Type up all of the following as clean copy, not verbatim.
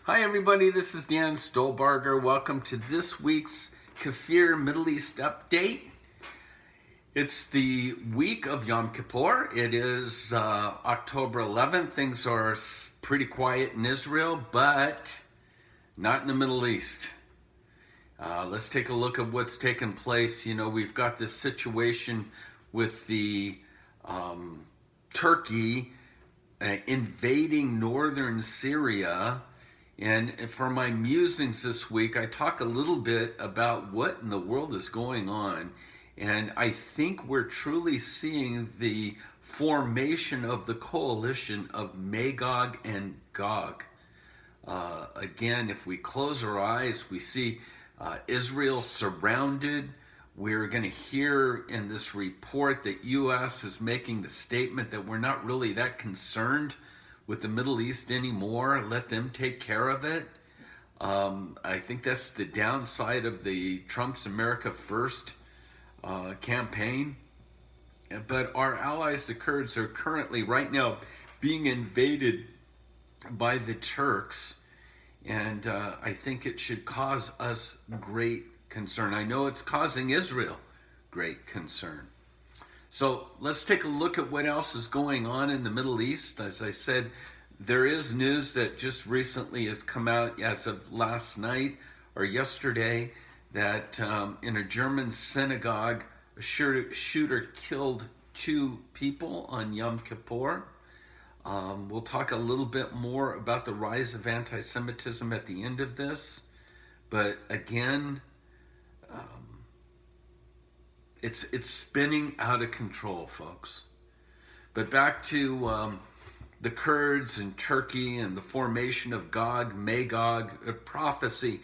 Hi everybody, this is Dan Stolebarger. Welcome to this week's KFIR Middle East Update. It's the week of Yom Kippur. It is October 11th. Things are pretty quiet in Israel, but not in the Middle East. Let's take a look at what's taken place. You know, we've got this situation with the Turkey invading northern Syria. And for my musings this week, I talk a little bit about what in the world is going on. And I think we're truly seeing the formation of the coalition of Magog and Gog. Again, if we close our eyes, we see Israel surrounded. We're going to hear in this report that U.S. is making the statement that we're not really that concerned with the Middle East anymore. Let them take care of it. I think that's the downside of the Trump's America First campaign. But our allies, the Kurds, are currently right now being invaded by the Turks. And I think it should cause us great concern. I know it's causing Israel great concern. So let's take a look at what else is going on in the Middle East. As I said, there is news that just recently has come out as of last night or yesterday that in a German synagogue, a shooter killed 2 people on Yom Kippur. We'll talk a little bit more about the rise of anti-Semitism at the end of this. But again, it's spinning out of control, folks. But back to the Kurds and Turkey and the formation of Gog, Magog, a prophecy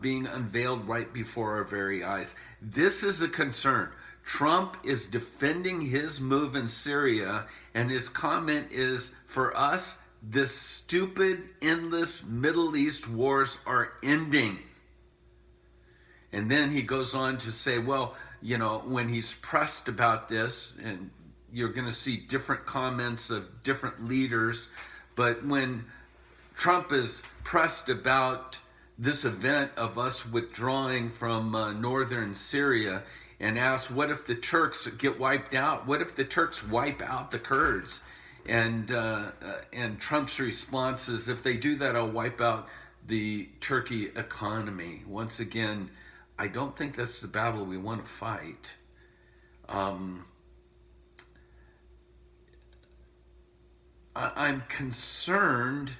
being unveiled right before our very eyes. This is a concern. Trump is defending his move in Syria, and his comment is, for us, this stupid, endless Middle East wars are ending. And then he goes on to say, well, you know, when he's pressed about this, and you're going to see different comments of different leaders, but when Trump is pressed about this event of us withdrawing from northern Syria and asks, what if the Turks get wiped out? What if the Turks wipe out the Kurds? And Trump's response is, if they do that, I'll wipe out the Turkey economy. Once again, I don't think that's the battle we want to fight. I'm concerned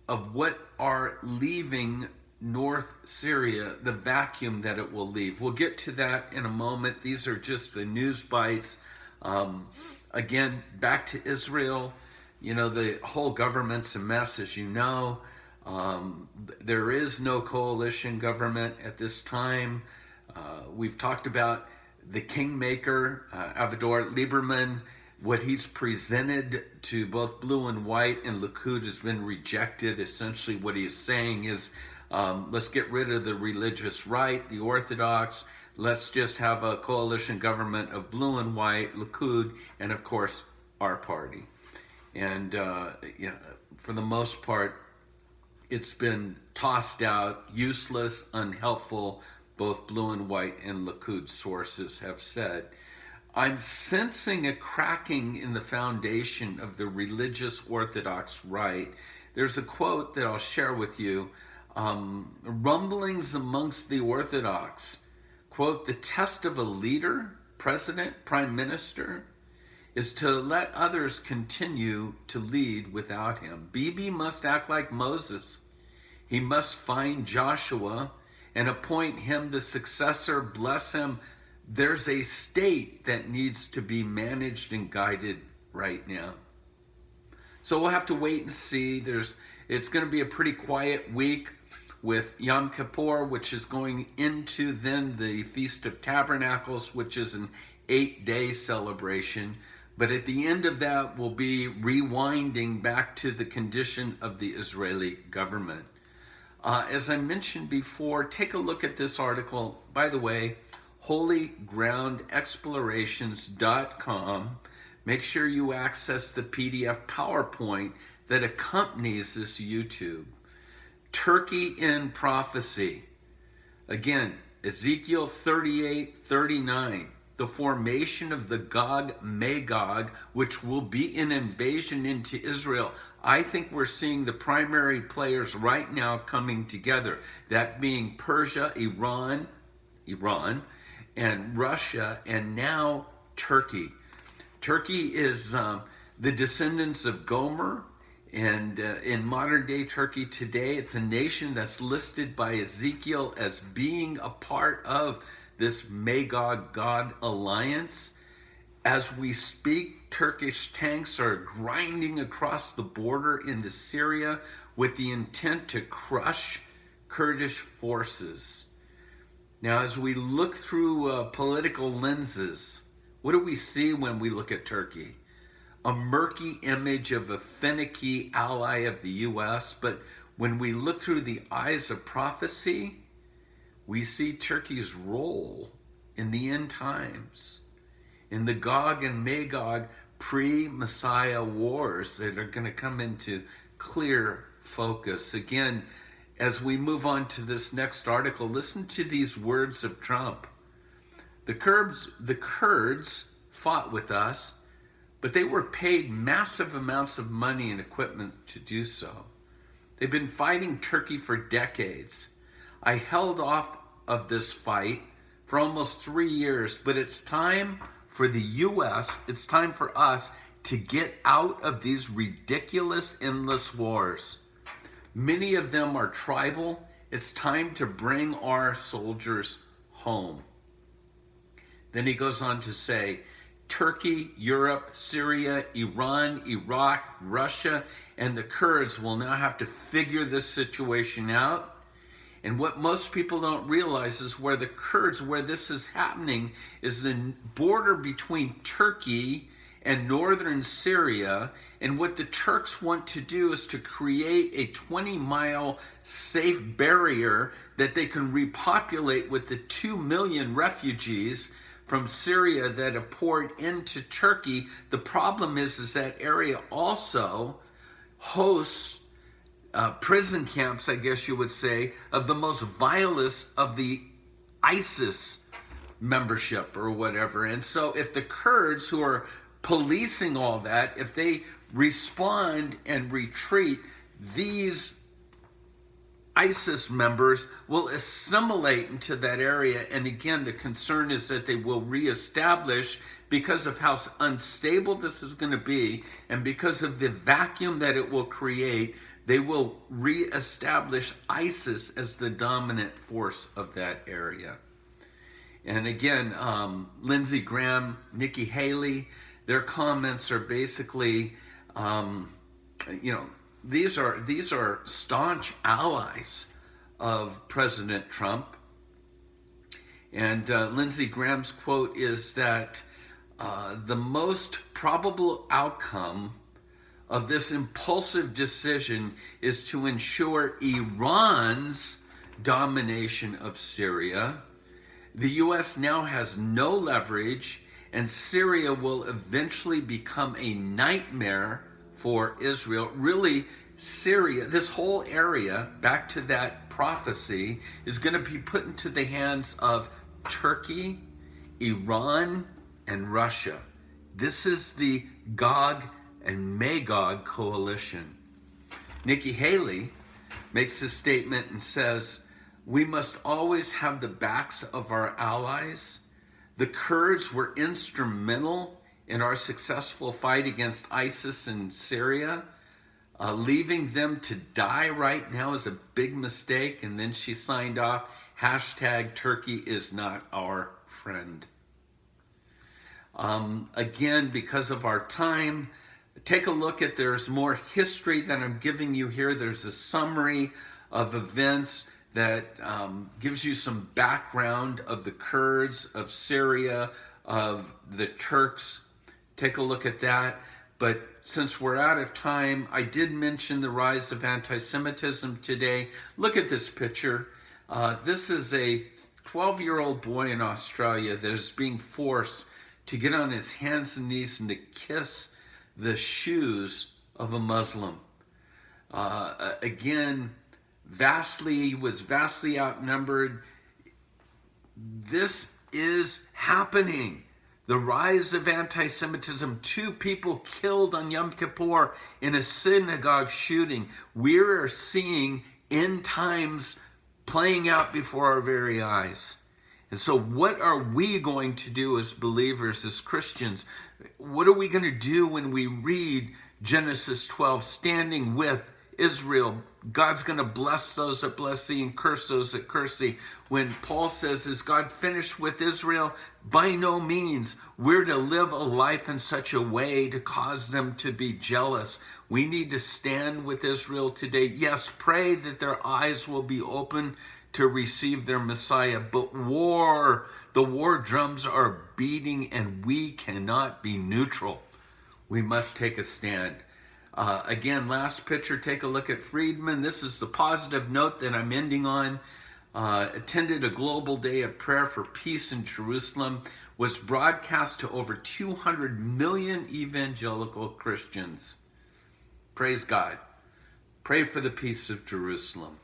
of what are leaving North Syria, the vacuum that it will leave. We'll get to that in a moment. These are just the news bites. Again, back to Israel. You know, the whole government's a mess, as you know. There is no coalition government at this time. We've talked about the kingmaker, Avigdor Lieberman. What he's presented to both blue and white and Likud has been rejected. Essentially what he is saying is, let's get rid of the religious right, the Orthodox. Let's just have a coalition government of blue and white, Likud, and of course, our party. And for the most part, it's been tossed out, useless, unhelpful, both blue and white and Likud sources have said. I'm sensing a cracking in the foundation of the religious Orthodox right. There's a quote that I'll share with you. Rumblings amongst the Orthodox. Quote, the test of a leader, president, prime minister, is to let others continue to lead without him. Bibi must act like Moses. He must find Joshua and appoint him the successor, bless him. There's a state that needs to be managed and guided right now. So we'll have to wait and see. It's going to be a pretty quiet week with Yom Kippur, which is going into then the Feast of Tabernacles, which is an 8-day celebration. But at the end of that, we'll be rewinding back to the condition of the Israeli government. As I mentioned before, take a look at this article. By the way, holygroundexplorations.com. Make sure you access the PDF PowerPoint that accompanies this YouTube. Turkey in prophecy. Again, Ezekiel 38:39. The formation of the Gog-Magog, which will be an invasion into Israel. I think we're seeing the primary players right now coming together. That being Persia, Iran, and Russia, and now Turkey. Turkey is the descendants of Gomer, and in modern day Turkey today, it's a nation that's listed by Ezekiel as being a part of this Magog-God alliance. As we speak, Turkish tanks are grinding across the border into Syria with the intent to crush Kurdish forces. Now, as we look through political lenses, what do we see when we look at Turkey? A murky image of a finicky ally of the U.S., but when we look through the eyes of prophecy, we see Turkey's role in the end times, in the Gog and Magog pre-Messiah wars that are going to come into clear focus. Again, as we move on to this next article, listen to these words of Trump. The Kurds fought with us, but they were paid massive amounts of money and equipment to do so. They've been fighting Turkey for decades. I held off of this fight for almost 3 years, but it's time for the U.S., it's time for us to get out of these ridiculous, endless wars. Many of them are tribal. It's time to bring our soldiers home. Then he goes on to say, Turkey, Europe, Syria, Iran, Iraq, Russia, and the Kurds will now have to figure this situation out. And what most people don't realize is where this is happening is the border between Turkey and northern Syria. And what the Turks want to do is to create a 20-mile safe barrier that they can repopulate with the 2 million refugees from Syria that have poured into Turkey. The problem is that area also hosts prison camps, I guess you would say, of the most vilest of the ISIS membership or whatever. And so if the Kurds, who are policing all that, if they respond and retreat, these ISIS members will assimilate into that area. And again, the concern is that they will reestablish, because of how unstable this is going to be and because of the vacuum that it will create, they will reestablish ISIS as the dominant force of that area. And again, Lindsey Graham, Nikki Haley, their comments are basically, these are staunch allies of President Trump. And Lindsey Graham's quote is that the most probable outcome of this impulsive decision is to ensure Iran's domination of Syria. The U.S. now has no leverage, and Syria will eventually become a nightmare for Israel. Really, Syria, this whole area, back to that prophecy, is going to be put into the hands of Turkey, Iran, and Russia. This is the Gog and Magog coalition. Nikki Haley makes this statement and says, we must always have the backs of our allies. The Kurds were instrumental in our successful fight against ISIS in Syria. Leaving them to die right now is a big mistake. And then she signed off, #Turkey is not our friend. Again, because of our time, take a look at, there's more history that I'm giving you here. There's a summary of events that gives you some background of the Kurds, of Syria, of the Turks. Take a look at that. But since we're out of time, I did mention the rise of anti-Semitism today. Look at this picture. This is a 12-year-old boy in Australia that is being forced to get on his hands and knees and to kiss the shoes of a Muslim. Again, was vastly outnumbered. This is happening. The rise of anti-Semitism, 2 people killed on Yom Kippur in a synagogue shooting. We are seeing end times playing out before our very eyes. And so what are we going to do as believers, as Christians? What are we going to do when we read Genesis 12, standing with Israel? God's going to bless those that bless thee and curse those that curse thee. When Paul says, is God finished with Israel? By no means. We're to live a life in such a way to cause them to be jealous. We need to stand with Israel today. Yes, pray that their eyes will be open to receive their Messiah. But the war drums are beating, and we cannot be neutral. We must take a stand. Again, last picture, take a look at Friedman. This is the positive note that I'm ending on. Attended a global day of prayer for peace in Jerusalem. Was broadcast to over 200 million evangelical Christians. Praise God. Pray for the peace of Jerusalem.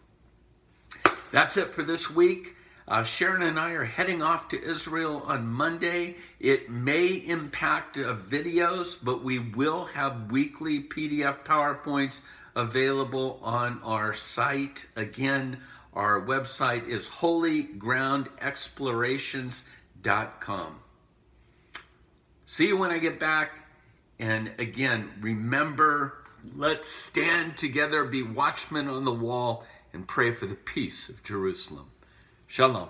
That's it for this week. Sharon and I are heading off to Israel on Monday. It may impact videos, but we will have weekly PDF PowerPoints available on our site. Again, our website is holygroundexplorations.com. See you when I get back. And again, remember, let's stand together, be watchmen on the wall, and pray for the peace of Jerusalem. Shalom.